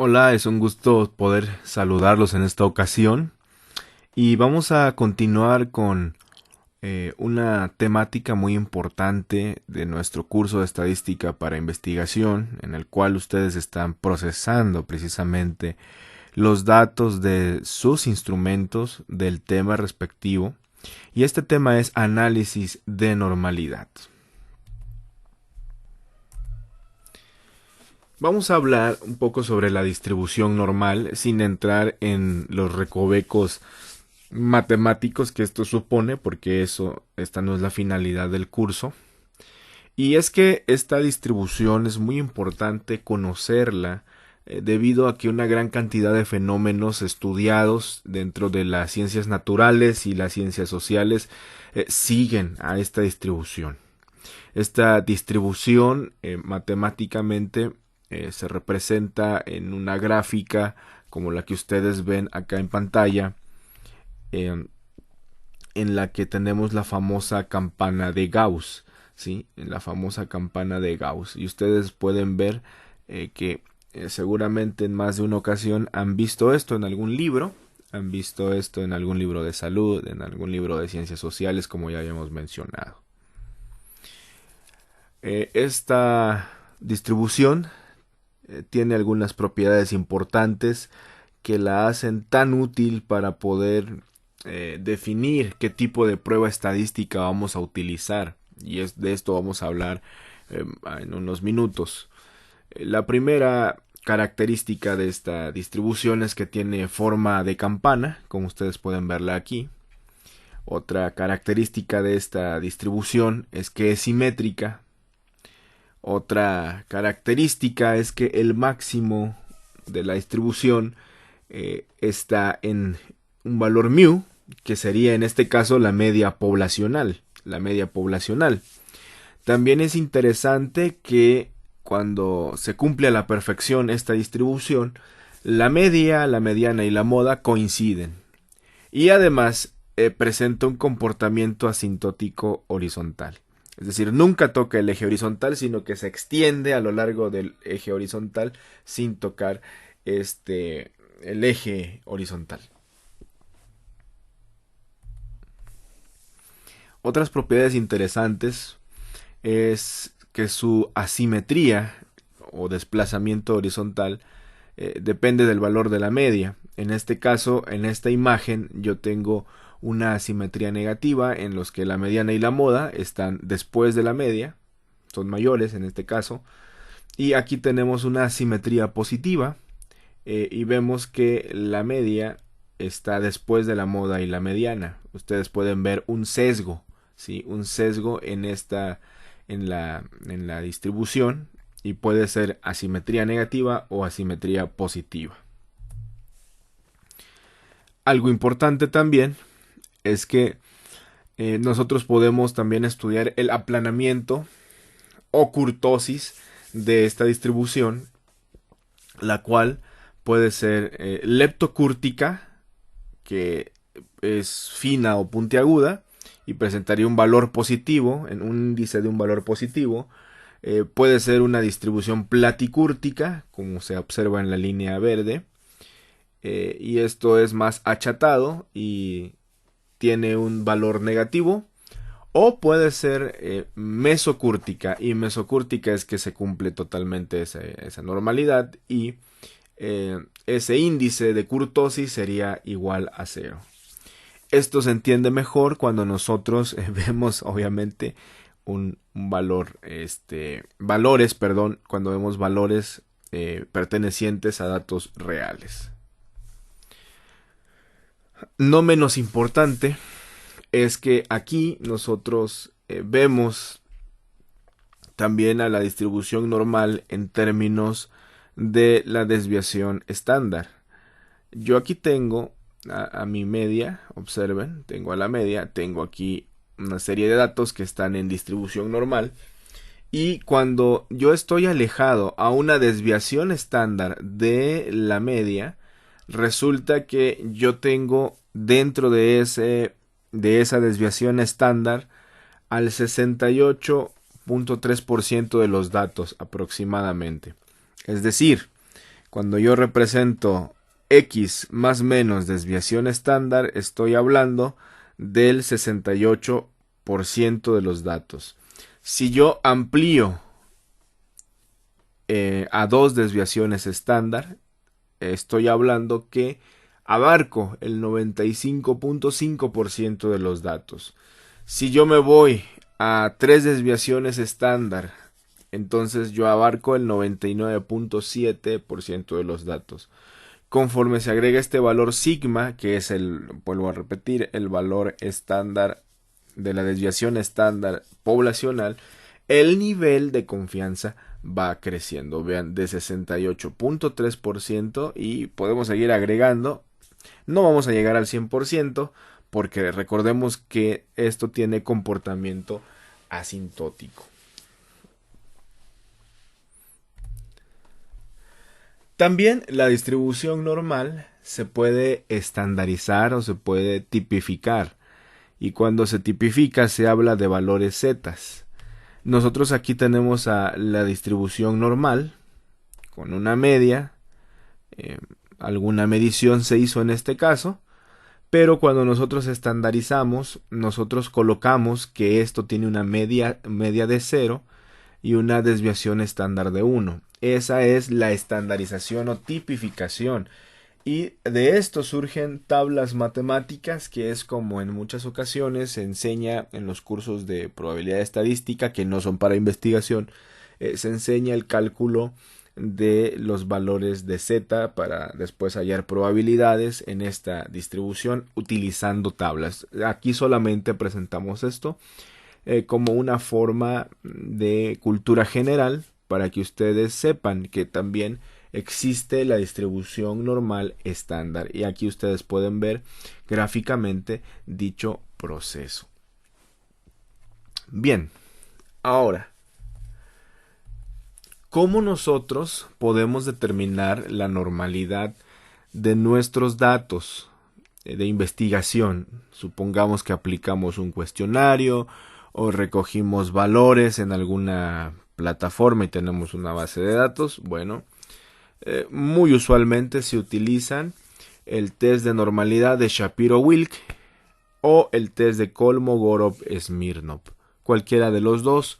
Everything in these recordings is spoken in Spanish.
Hola, es un gusto poder saludarlos en esta ocasión y vamos a continuar con una temática muy importante de nuestro curso de estadística para investigación, en el cual ustedes están procesando precisamente los datos de sus instrumentos del tema respectivo, y este tema es análisis de normalidad. Vamos a hablar un poco sobre la distribución normal sin entrar en los recovecos matemáticos que esto supone, porque esta no es la finalidad del curso. Y es que esta distribución es muy importante conocerla debido a que una gran cantidad de fenómenos estudiados dentro de las ciencias naturales y las ciencias sociales siguen a esta distribución. Esta distribución matemáticamente se representa en una gráfica como la que ustedes ven acá en pantalla, en la que tenemos la famosa campana de Gauss, ¿sí? En la famosa campana de Gauss. Y ustedes pueden ver que seguramente en más de una ocasión han visto esto en algún libro, han visto esto en algún libro de salud, en algún libro de ciencias sociales, como ya habíamos mencionado. Esta distribución tiene algunas propiedades importantes que la hacen tan útil para poder definir qué tipo de prueba estadística vamos a utilizar, y de esto vamos a hablar en unos minutos. La primera característica de esta distribución es que tiene forma de campana, como ustedes pueden verla aquí. Otra característica de esta distribución es que es simétrica. Otra característica es que el máximo de la distribución está en un valor mu, que sería en este caso la media poblacional. También es interesante que cuando se cumple a la perfección esta distribución, la media, la mediana y la moda coinciden. Y además presenta un comportamiento asintótico horizontal. Es decir, nunca toca el eje horizontal, sino que se extiende a lo largo del eje horizontal sin tocar el eje horizontal. Otras propiedades interesantes es que su asimetría o desplazamiento horizontal depende del valor de la media. En este caso, en esta imagen, yo tengo una asimetría negativa en los que la mediana y la moda están después de la media, son mayores en este caso, y aquí tenemos una asimetría positiva y vemos que la media está después de la moda y la mediana. Ustedes pueden ver un sesgo, ¿sí? Un sesgo en la distribución, y puede ser asimetría negativa o asimetría positiva. Algo importante también es que nosotros podemos también estudiar el aplanamiento o kurtosis de esta distribución, la cual puede ser leptocúrtica, que es fina o puntiaguda y presentaría un valor positivo, en un índice de un valor positivo. Puede ser una distribución platicúrtica, como se observa en la línea verde, y esto es más achatado y tiene un valor negativo. O puede ser mesocúrtica, y mesocúrtica es que se cumple totalmente esa normalidad, y ese índice de kurtosis sería igual a 0. Esto se entiende mejor cuando nosotros vemos obviamente un valor, cuando vemos valores pertenecientes a datos reales. No menos importante es que aquí nosotros vemos también a la distribución normal en términos de la desviación estándar. Yo aquí tengo a mi media, observen, tengo a la media, tengo aquí una serie de datos que están en distribución normal, y cuando yo estoy alejado a una desviación estándar de la media, resulta que yo tengo dentro de esa desviación estándar al 68.3% de los datos aproximadamente. Es decir, Cuando yo represento X más menos desviación estándar, estoy hablando del 68% de los datos. Si yo amplío a dos desviaciones estándar, estoy hablando que abarco el 95.5% de los datos. Si yo me voy a tres desviaciones estándar, entonces yo abarco el 99.7% de los datos. Conforme se agrega este valor sigma, que es vuelvo a repetir, el valor estándar de la desviación estándar poblacional, el nivel de confianza va creciendo. Vean, de 68.3% y podemos seguir agregando. No vamos a llegar al 100% porque recordemos que esto tiene comportamiento asintótico. También la distribución normal se puede estandarizar o se puede tipificar. Y cuando se tipifica se habla de valores zetas. Nosotros aquí tenemos a la distribución normal con una media. Alguna medición se hizo en este caso. Pero cuando nosotros estandarizamos, nosotros colocamos que esto tiene una media de 0 y una desviación estándar de 1. Esa es la estandarización o tipificación. Y de esto surgen tablas matemáticas, que es como en muchas ocasiones se enseña en los cursos de probabilidad estadística, que no son para investigación, se enseña el cálculo de los valores de z para después hallar probabilidades en esta distribución utilizando tablas. Aquí solamente presentamos esto como una forma de cultura general para que ustedes sepan que también existe la distribución normal estándar, y aquí ustedes pueden ver gráficamente dicho proceso. Bien, ahora, ¿cómo nosotros podemos determinar la normalidad de nuestros datos de investigación? Supongamos que aplicamos un cuestionario o recogimos valores en alguna plataforma y tenemos una base de datos. Bueno, muy usualmente se utilizan el test de normalidad de Shapiro-Wilk o el test de Kolmogorov-Smirnov. Cualquiera de los dos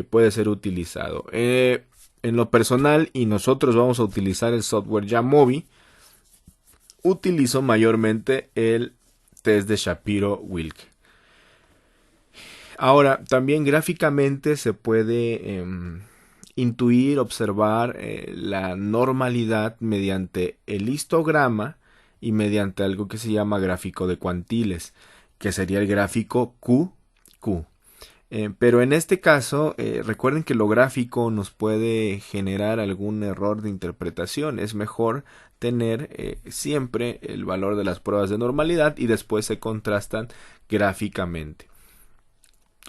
puede ser utilizado. En lo personal, y nosotros vamos a utilizar el software Jamovi, utilizo mayormente el test de Shapiro-Wilk. Ahora, también gráficamente se puede intuir, observar la normalidad mediante el histograma y mediante algo que se llama gráfico de cuantiles, que sería el gráfico QQ. Pero en este caso, recuerden que lo gráfico nos puede generar algún error de interpretación. Es mejor tener siempre el valor de las pruebas de normalidad y después se contrastan gráficamente,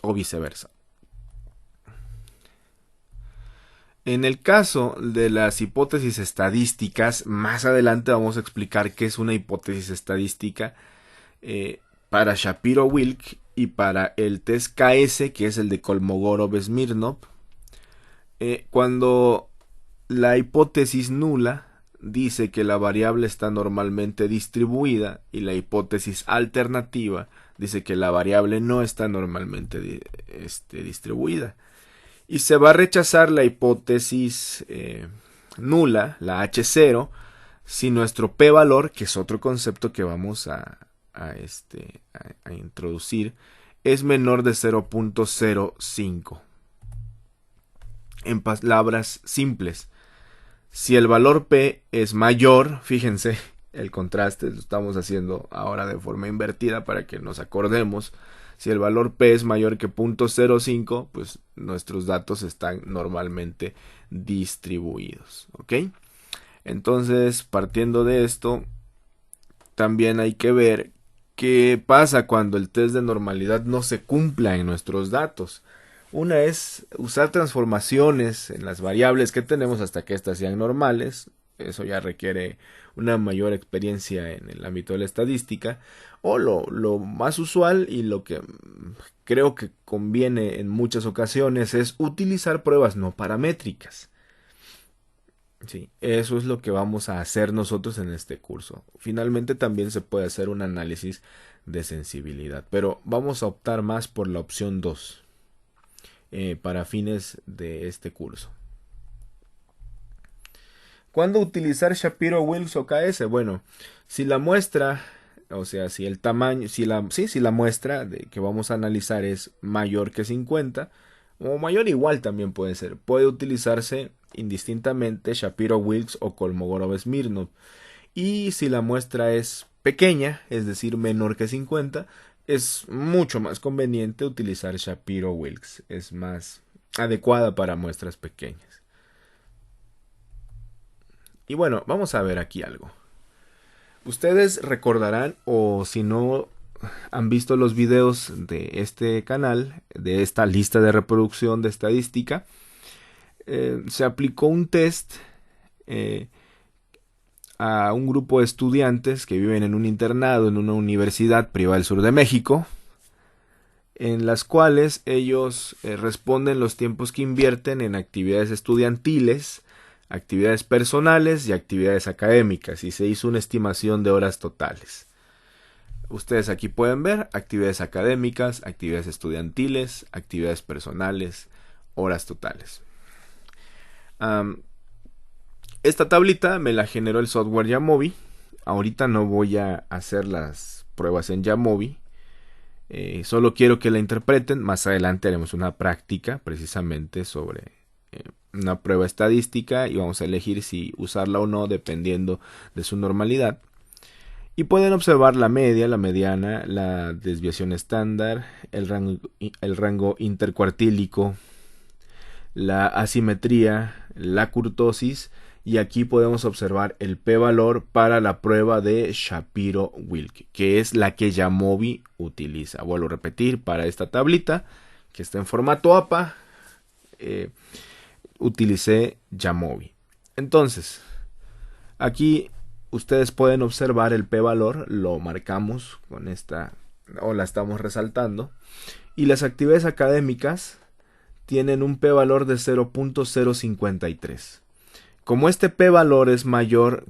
o viceversa. En el caso de las hipótesis estadísticas, más adelante vamos a explicar qué es una hipótesis estadística para Shapiro-Wilk y para el test KS, que es el de Kolmogorov-Smirnov. Cuando la hipótesis nula dice que la variable está normalmente distribuida y la hipótesis alternativa dice que la variable no está normalmente distribuida. Y se va a rechazar la hipótesis nula, la H0, si nuestro p-valor, que es otro concepto que vamos a introducir, es menor de 0.05. En palabras simples, si el valor p es mayor, fíjense, el contraste lo estamos haciendo ahora de forma invertida para que nos acordemos. Si el valor p es mayor que 0.05, pues nuestros datos están normalmente distribuidos, ¿ok? Entonces, partiendo de esto, también hay que ver qué pasa cuando el test de normalidad no se cumpla en nuestros datos. Una es usar transformaciones en las variables que tenemos hasta que éstas sean normales. Eso ya requiere una mayor experiencia en el ámbito de la estadística. O lo más usual y lo que creo que conviene en muchas ocasiones es utilizar pruebas no paramétricas. Sí, eso es lo que vamos a hacer nosotros en este curso. Finalmente también se puede hacer un análisis de sensibilidad, pero vamos a optar más por la opción 2 para fines de este curso. ¿Cuándo utilizar Shapiro-Wilks o KS? Bueno, si la muestra, o sea, si el tamaño, si la muestra que vamos a analizar es mayor que 50, o mayor igual también puede ser, puede utilizarse indistintamente Shapiro-Wilks o Kolmogorov-Smirnov. Y si la muestra es pequeña, es decir, menor que 50, es mucho más conveniente utilizar Shapiro-Wilks. Es más adecuada para muestras pequeñas. Y bueno, vamos a ver aquí algo. Ustedes recordarán, o si no han visto los videos de este canal, de esta lista de reproducción de estadística, se aplicó un test a un grupo de estudiantes que viven en un internado en una universidad privada del sur de México, en las cuales ellos responden los tiempos que invierten en actividades estudiantiles, actividades personales y actividades académicas, y se hizo una estimación de horas totales. Ustedes aquí pueden ver actividades académicas, actividades estudiantiles, actividades personales, horas totales. Esta tablita me la generó el software Jamovi. Ahorita no voy a hacer las pruebas en Jamovi. Solo quiero que la interpreten. Más adelante haremos una práctica precisamente sobre una prueba estadística y vamos a elegir si usarla o no dependiendo de su normalidad. Y pueden observar la media, la mediana, la desviación estándar, el rango intercuartílico, la asimetría, la kurtosis, y aquí podemos observar el p-valor para la prueba de Shapiro-Wilk, que es la que Jamovi utiliza. Vuelvo a repetir, para esta tablita que está en formato APA, utilicé Jamovi. Entonces, aquí ustedes pueden observar el p-valor, lo marcamos con esta, o la estamos resaltando, y las actividades académicas tienen un p-valor de 0.053. Como este p-valor es mayor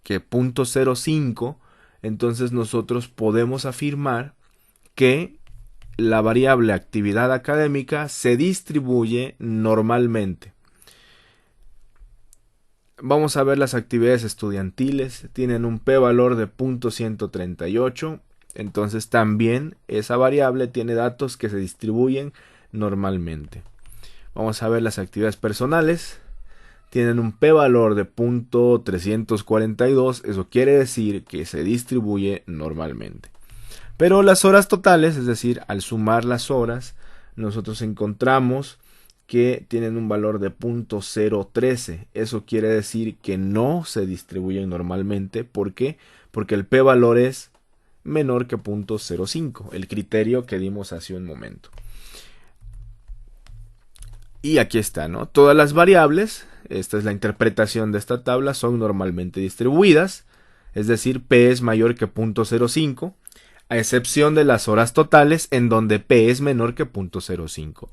que 0.05, entonces nosotros podemos afirmar que la variable actividad académica se distribuye normalmente. Vamos a ver las actividades estudiantiles, tienen un p-valor de 0.138, entonces también esa variable tiene datos que se distribuyen normalmente. Vamos a ver las actividades personales, tienen un p-valor de 0.342, eso quiere decir que se distribuye normalmente. Pero las horas totales, es decir, al sumar las horas, nosotros encontramos que tienen un valor de 0.013. Eso quiere decir que no se distribuyen normalmente. ¿Por qué? Porque el p-valor es menor que 0.05, el criterio que dimos hace un momento. Y aquí está, ¿no? Todas las variables, esta es la interpretación de esta tabla, son normalmente distribuidas, es decir, P es mayor que 0.05, a excepción de las horas totales en donde P es menor que 0.05.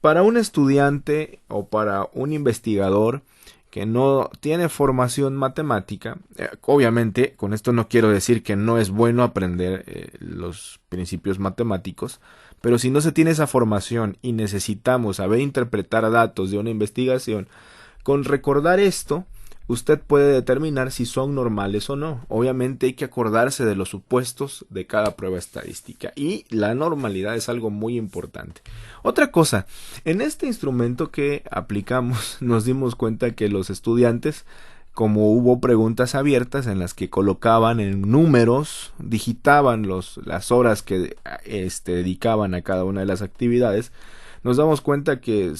Para un estudiante o para un investigador que no tiene formación matemática, obviamente con esto no quiero decir que no es bueno aprender los principios matemáticos, pero si no se tiene esa formación y necesitamos saber interpretar datos de una investigación, con recordar esto, usted puede determinar si son normales o no. Obviamente hay que acordarse de los supuestos de cada prueba estadística y la normalidad es algo muy importante. Otra cosa, en este instrumento que aplicamos nos dimos cuenta que los estudiantes, como hubo preguntas abiertas en las que colocaban en números, digitaban las horas que dedicaban a cada una de las actividades, nos damos cuenta que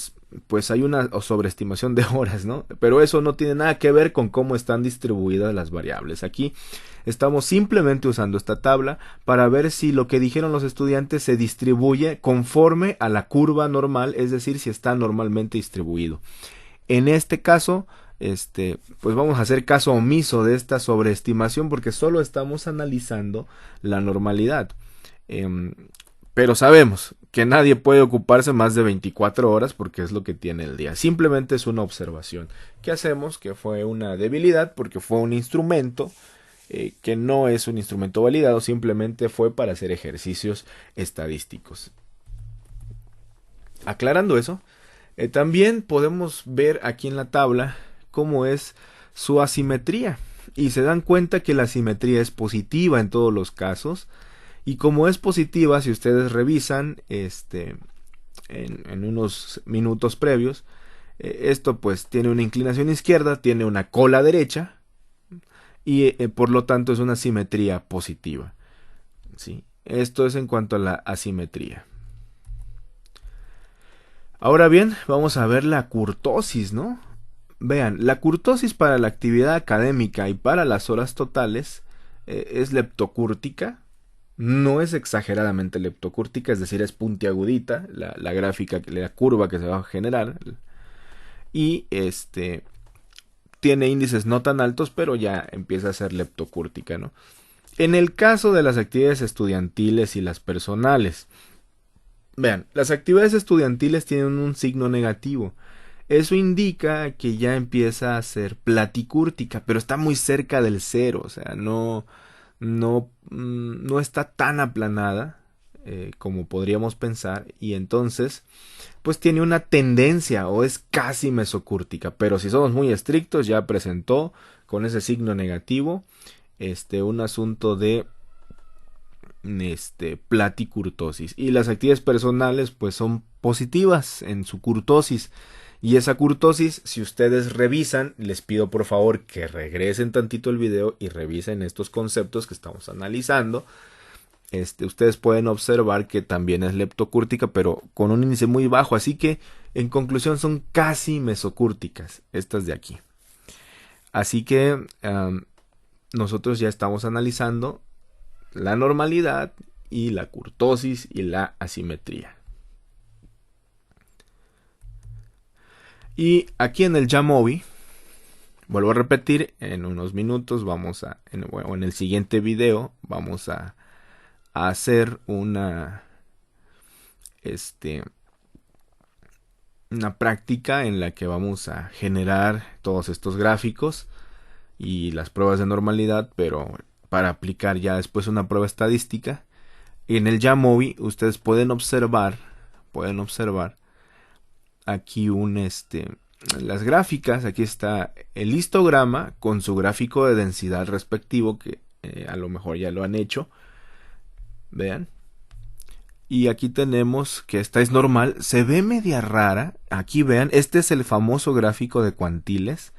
pues hay una sobreestimación de horas, ¿no? Pero eso no tiene nada que ver con cómo están distribuidas las variables. Aquí estamos simplemente usando esta tabla para ver si lo que dijeron los estudiantes se distribuye conforme a la curva normal, es decir, si está normalmente distribuido. En este caso, pues vamos a hacer caso omiso de esta sobreestimación porque solo estamos analizando la normalidad. Pero sabemos que nadie puede ocuparse más de 24 horas porque es lo que tiene el día. Simplemente es una observación. ¿Qué hacemos? Que fue una debilidad porque fue un instrumento que no es un instrumento validado, simplemente fue para hacer ejercicios estadísticos. Aclarando eso, también podemos ver aquí en la tabla cómo es su asimetría. Y se dan cuenta que la asimetría es positiva en todos los casos. Y como es positiva, si ustedes revisan en unos minutos previos, esto pues tiene una inclinación izquierda, tiene una cola derecha y por lo tanto es una simetría positiva. ¿Sí? Esto es en cuanto a la asimetría. Ahora bien, vamos a ver la kurtosis, ¿no? Vean, la kurtosis para la actividad académica y para las horas totales es leptocúrtica. No es exageradamente leptocúrtica, es decir, es puntiagudita la gráfica, la curva que se va a generar. Y tiene índices no tan altos, pero ya empieza a ser leptocúrtica, ¿no? En el caso de las actividades estudiantiles y las personales, vean, las actividades estudiantiles tienen un signo negativo. Eso indica que ya empieza a ser platicúrtica, pero está muy cerca del cero, o sea, no está tan aplanada como podríamos pensar, y entonces pues tiene una tendencia o es casi mesocúrtica, pero si somos muy estrictos ya presentó con ese signo negativo un asunto de platicurtosis, y las actividades personales pues son positivas en su curtosis. Y esa curtosis, si ustedes revisan, les pido por favor que regresen tantito el video y revisen estos conceptos que estamos analizando. Ustedes pueden observar que también es leptocúrtica, pero con un índice muy bajo, así que en conclusión son casi mesocúrticas estas de aquí. Así que nosotros ya estamos analizando la normalidad y la kurtosis y la asimetría. Y aquí en el Jamovi, vuelvo a repetir, en unos minutos vamos a, en el siguiente video, vamos a hacer una práctica en la que vamos a generar todos estos gráficos y las pruebas de normalidad, pero para aplicar ya después una prueba estadística. Y en el Jamovi ustedes pueden observar aquí las gráficas. Aquí está el histograma con su gráfico de densidad respectivo, que a lo mejor ya lo han hecho. Vean. Y aquí tenemos que esta es normal. Se ve media rara. Aquí vean, este es el famoso gráfico de cuantiles.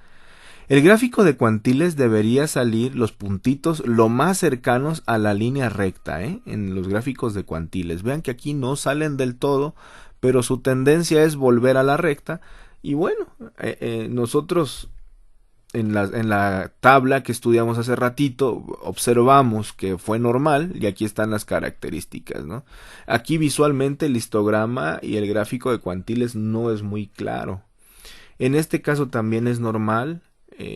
El gráfico de cuantiles debería salir los puntitos lo más cercanos a la línea recta, en los gráficos de cuantiles. Vean que aquí no salen del todo, pero su tendencia es volver a la recta. Y bueno, nosotros en la tabla que estudiamos hace ratito observamos que fue normal, y aquí están las características, ¿no? Aquí visualmente el histograma y el gráfico de cuantiles no es muy claro. En este caso también es normal.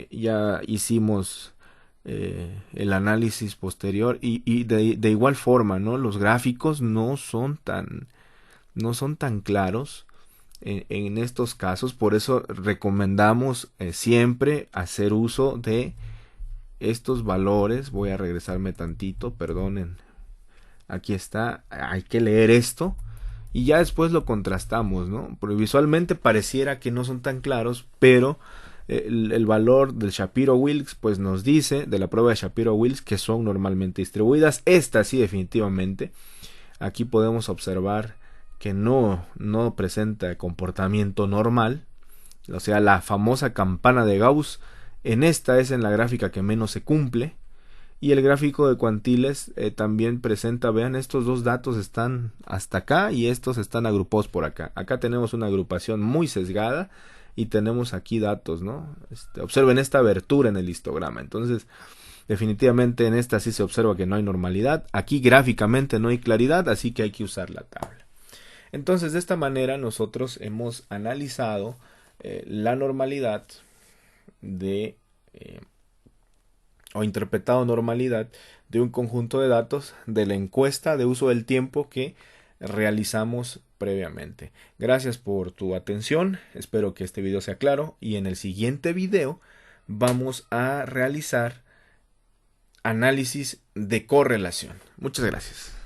Ya hicimos el análisis posterior y de igual forma, ¿no? Los gráficos no son tan claros en estos casos. Por eso recomendamos siempre hacer uso de estos valores. Voy a regresarme tantito, perdonen. Aquí está, hay que leer esto y ya después lo contrastamos, ¿no? Porque visualmente pareciera que no son tan claros, pero el valor del Shapiro-Wilks pues nos dice, de la prueba de Shapiro-Wilks, que son normalmente distribuidas. Esta sí, definitivamente. Aquí podemos observar que no presenta comportamiento normal, o sea, la famosa campana de Gauss. En esta es en la gráfica que menos se cumple. Y el gráfico de cuantiles también presenta, vean, estos dos datos están hasta acá y estos están agrupados por acá. Acá tenemos una agrupación muy sesgada y tenemos aquí datos, ¿no? Observen esta abertura en el histograma. Entonces, definitivamente en esta sí se observa que no hay normalidad. Aquí gráficamente no hay claridad, así que hay que usar la tabla. Entonces, de esta manera nosotros hemos analizado la normalidad de o interpretado normalidad de un conjunto de datos de la encuesta de uso del tiempo que realizamos previamente. Gracias por tu atención, espero que este video sea claro y en el siguiente video vamos a realizar análisis de correlación. Muchas gracias.